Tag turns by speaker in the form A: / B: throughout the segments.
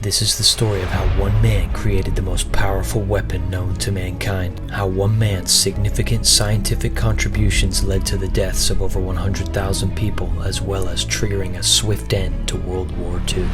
A: This is the story of how one man created the most powerful weapon known to mankind, how one man's significant scientific contributions led to the deaths of over 100,000 people, as well as triggering a swift end to World War II.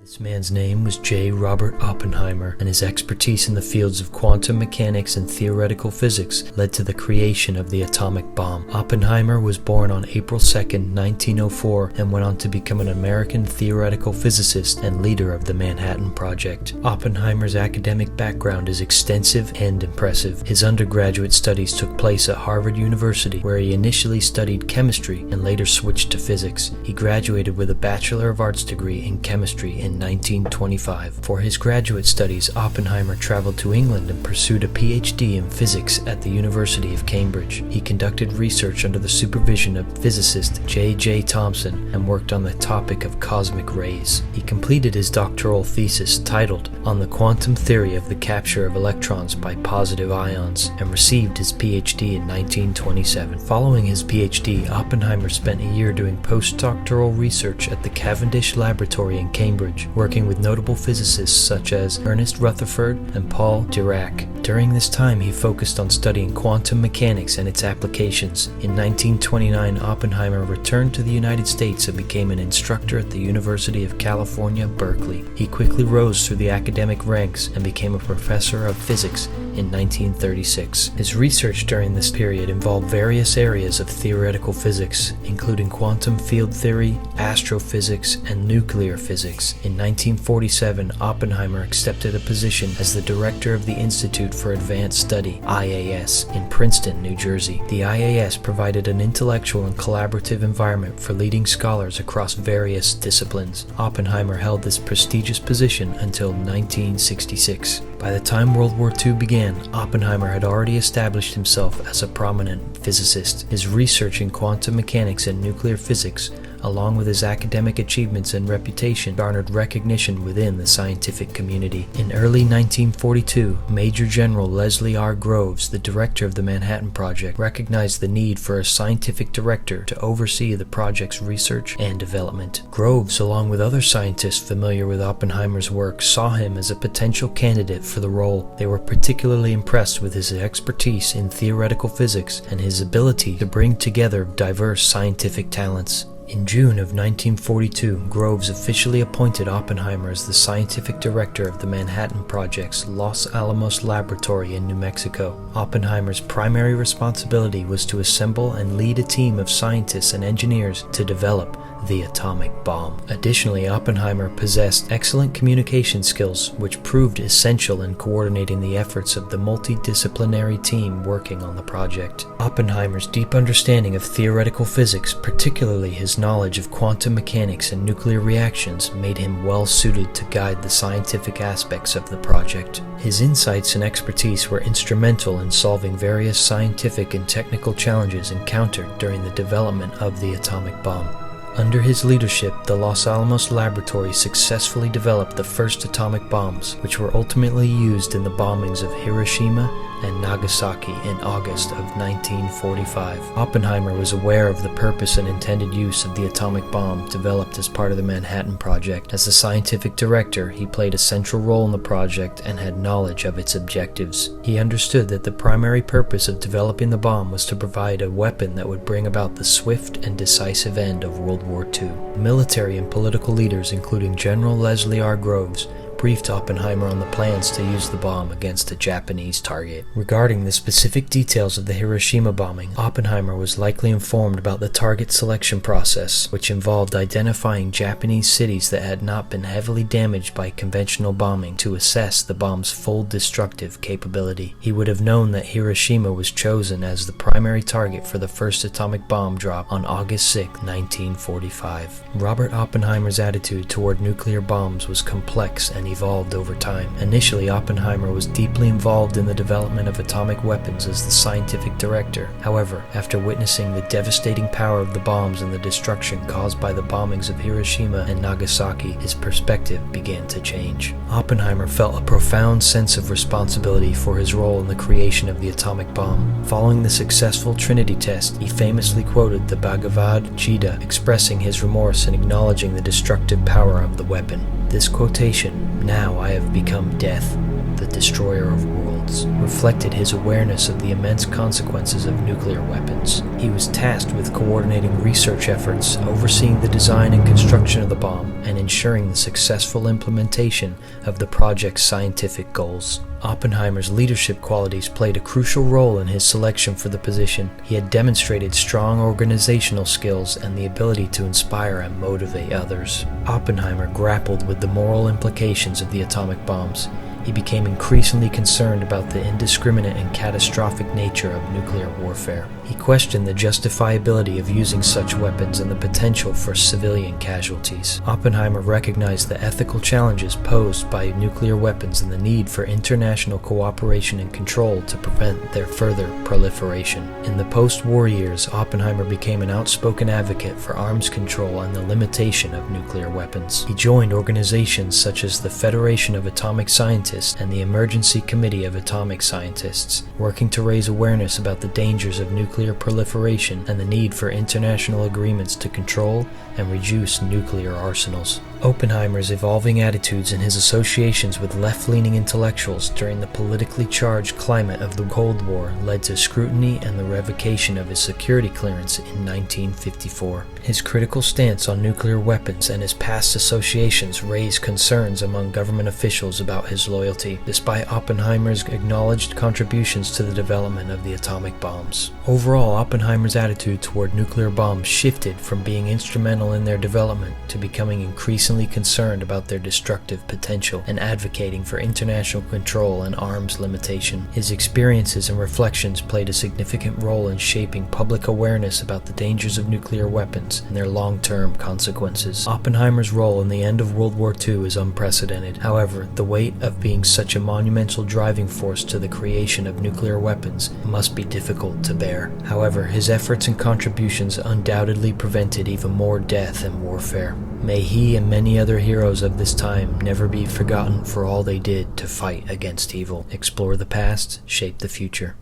A: This man's name was J. Robert Oppenheimer, and his expertise in the fields of quantum mechanics and theoretical physics led to the creation of the atomic bomb. Oppenheimer was born on April 2, 1904, and went on to become an American theoretical physicist and leader of the Manhattan Project. Oppenheimer's academic background is extensive and impressive. His undergraduate studies took place at Harvard University, where he initially studied chemistry and later switched to physics. He graduated with a Bachelor of Arts degree in chemistry in 1925. For his graduate studies, Oppenheimer traveled to England and pursued a PhD in physics at the University of Cambridge. He conducted research under the supervision of physicist J. Thomson and worked on the topic of cosmic rays. He completed his doctoral thesis titled On the Quantum Theory of the Capture of Electrons by Positive Ions and received his PhD in 1927. Following his PhD, Oppenheimer spent a year doing postdoctoral research at the Cavendish Laboratory in Cambridge, working with notable physicists such as Ernest Rutherford and Paul Dirac. During this time, he focused on studying quantum mechanics and its applications. In 1929, Oppenheimer returned to the United States and became an instructor at the University of California, Berkeley. He quickly rose through the academic ranks and became a professor of physics in 1936. His research during this period involved various areas of theoretical physics, including quantum field theory, astrophysics, and nuclear physics. In 1947, Oppenheimer accepted a position as the director of the Institute for Advanced Study, IAS, in Princeton, New Jersey. The IAS provided an intellectual and collaborative environment for leading scholars across various disciplines. Oppenheimer held this prestigious position until 1966. By the time World War II began, Oppenheimer had already established himself as a prominent physicist. His research in quantum mechanics and nuclear physics, along with his academic achievements and reputation, garnered recognition within the scientific community. In early 1942, Major General Leslie R. Groves, the director of the Manhattan Project, recognized the need for a scientific director to oversee the project's research and development. Groves, along with other scientists familiar with Oppenheimer's work, saw him as a potential candidate for the role. They were particularly impressed with his expertise in theoretical physics and his ability to bring together diverse scientific talents. In June of 1942, Groves officially appointed Oppenheimer as the scientific director of the Manhattan Project's Los Alamos Laboratory in New Mexico. Oppenheimer's primary responsibility was to assemble and lead a team of scientists and engineers to develop the atomic bomb. Additionally, Oppenheimer possessed excellent communication skills, which proved essential in coordinating the efforts of the multidisciplinary team working on the project. Oppenheimer's deep understanding of theoretical physics, particularly his knowledge of quantum mechanics and nuclear reactions, made him well suited to guide the scientific aspects of the project. His insights and expertise were instrumental in solving various scientific and technical challenges encountered during the development of the atomic bomb. Under his leadership, the Los Alamos Laboratory successfully developed the first atomic bombs, which were ultimately used in the bombings of Hiroshima and Nagasaki in August of 1945. Oppenheimer was aware of the purpose and intended use of the atomic bomb developed as part of the Manhattan Project. As the scientific director, he played a central role in the project and had knowledge of its objectives. He understood that the primary purpose of developing the bomb was to provide a weapon that would bring about the swift and decisive end of World War II. Military and political leaders, including General Leslie R. Groves, briefed Oppenheimer on the plans to use the bomb against a Japanese target. Regarding the specific details of the Hiroshima bombing, Oppenheimer was likely informed about the target selection process, which involved identifying Japanese cities that had not been heavily damaged by conventional bombing to assess the bomb's full destructive capability. He would have known that Hiroshima was chosen as the primary target for the first atomic bomb drop on August 6, 1945. Robert Oppenheimer's attitude toward nuclear bombs was complex and evolved over time. Initially, Oppenheimer was deeply involved in the development of atomic weapons as the scientific director. However, after witnessing the devastating power of the bombs and the destruction caused by the bombings of Hiroshima and Nagasaki, his perspective began to change. Oppenheimer felt a profound sense of responsibility for his role in the creation of the atomic bomb. Following the successful Trinity test, he famously quoted the Bhagavad Gita, expressing his remorse and acknowledging the destructive power of the weapon. This quotation, "Now I have become death, the destroyer of worlds," reflected his awareness of the immense consequences of nuclear weapons. He was tasked with coordinating research efforts, overseeing the design and construction of the bomb, and ensuring the successful implementation of the project's scientific goals. Oppenheimer's leadership qualities played a crucial role in his selection for the position. He had demonstrated strong organizational skills and the ability to inspire and motivate others. Oppenheimer grappled with the moral implications of the atomic bombs. He became increasingly concerned about the indiscriminate and catastrophic nature of nuclear warfare. He questioned the justifiability of using such weapons and the potential for civilian casualties. Oppenheimer recognized the ethical challenges posed by nuclear weapons and the need for international cooperation and control to prevent their further proliferation. In the post-war years, Oppenheimer became an outspoken advocate for arms control and the limitation of nuclear weapons. He joined organizations such as the Federation of Atomic Scientists and the Emergency Committee of Atomic Scientists, working to raise awareness about the dangers of nuclear proliferation and the need for international agreements to control and reduce nuclear arsenals. Oppenheimer's evolving attitudes and his associations with left-leaning intellectuals during the politically charged climate of the Cold War led to scrutiny and the revocation of his security clearance in 1954. His critical stance on nuclear weapons and his past associations raised concerns among government officials about his loyalty, despite Oppenheimer's acknowledged contributions to the development of the atomic bombs. Overall, Oppenheimer's attitude toward nuclear bombs shifted from being instrumental in their development to becoming increasingly concerned about their destructive potential and advocating for international control and arms limitation. His experiences and reflections played a significant role in shaping public awareness about the dangers of nuclear weapons and their long-term consequences. Oppenheimer's role in the end of World War II is unprecedented. However, the weight of being such a monumental driving force to the creation of nuclear weapons must be difficult to bear. However, his efforts and contributions undoubtedly prevented even more death and warfare. May he and many other heroes of this time never be forgotten for all they did to fight against evil. Explore the past, shape the future.